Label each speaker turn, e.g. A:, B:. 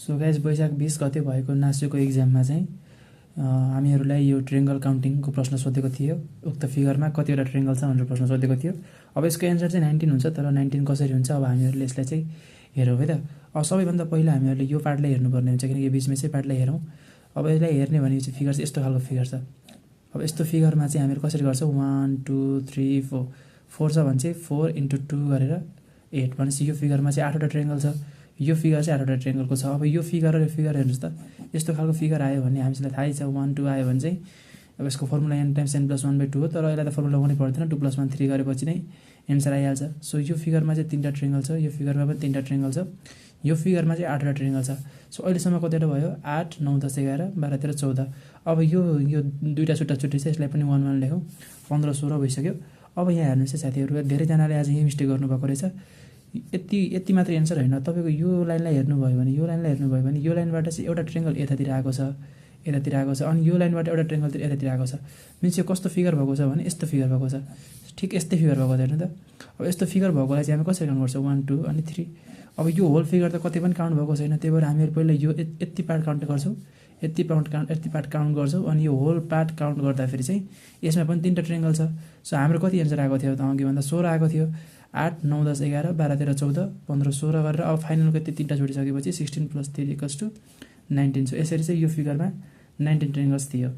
A: So guys वैशाख 20 गते भएको नास्युको एक्जाममा चाहिँ हामीहरूलाई यो ट्रेङ्गल काउन्टिङको प्रश्न सोधेको थियो। उक्त फिगरमा कतिवटा ट्रेङ्गल छ भनेर प्रश्न सोधेको थियो। अब यसको एन्सर चाहिँ 19 हुन्छ, तर 19 कसरी हुन्छ अब हामीहरूले यसलाई चाहिँ हेरौँ है त। अब सबैभन्दा पहिला हामीहरूले यो पार्टलाई हेर्नुपर्ने हुन्छ, किनकि बिचमै चाहिँ पार्टलाई हेरौँ। अब यसलाई हेर्ने भनेपछि फिगर चाहिँ यस्तो खालको फिगर छ। अब यस्तो फिगरमा चाहिँ हामीहरू कसरी गर्छौँ, 1 2 3 4 4 छ भने चाहिँ 4 × 2 गरेर 8 भनेपछि यो फिगरमा चाहिँ 8वटा ट्रेङ्गल छ। यो फिगर चाहिँ 8वटा ट्रेङ्गलको छ। अब यो फिगर र यो फिगर हेर्नुहोस् त, यस्तो खालको फिगर आयो भने हामीलाई थाहै छ 1 2 आयो भने चाहिँ अब यसको फर्मुला n × n + 1/2 हो, तर यसलाई त फर्मुला लगाउनै पर्दैन, 2 + 1 3 गरेपछि नै एन्सर आइहाल्छ। सो यो फिगरमा चाहिँ 3टा ट्रेङ्गल छ, यो फिगरमा पनि 3टा ट्रेङ्गल छ, यो फिगरमा चाहिँ 8वटा ट्रेङ्गल छ। सो अहिलेसम्म कतिवटा भयो, 8 9 10 11 12 13 14। अब यो दुईवटा छुट्टा छुट्टी छ, यसलाई पनि 1 1 लेखौँ, 15 16 भइसक्यो। अब यहाँ हेर्नुहोस् है साथीहरू, धेरैजनाले आज यही मिस्टेक गर्नुभएको रहेछ। यति मात्र एन्सर होइन, तपाईँको यो लाइनलाई हेर्नुभयो भने यो लाइनबाट चाहिँ एउटा ट्रेङ्गल यतातिर आएको छ, अनि यो लाइनबाट एउटा ट्रेङ्गल यतातिर आएको छ। मिन्स यो कस्तो फिगर भएको छ भने यस्तो फिगर भएको छ, ठिक यस्तै फिगर भएको छ हेर्नु त। अब यस्तो फिगर भएकोलाई चाहिँ हामी कसरी काउन्ट गर्छौँ, 1 2 अनि 3। अब यो होल फिगर त कतै पनि काउन्ट भएको छैन, त्यही भएर हामीहरू पहिला यो यति पार्ट काउन्ट गर्छौँ, यति पार्ट काउन्ट गर्छौँ, अनि यो होल पार्ट काउन्ट गर्दाखेरि चाहिँ यसमा पनि 3टा ट्रेङ्गल छ। सो हाम्रो कति एन्सर आएको थियो त अघि भन्दा 16 आएको थियो। 8 9 10 11 12 13 14 15 16 गरेर अब फाइनलको यति 3टा जोडिसकेपछि 16 + 3 = 19 छ। यसरी चाहिँ यो फिगरमा 19 ट्रेङ्गल्स थियो।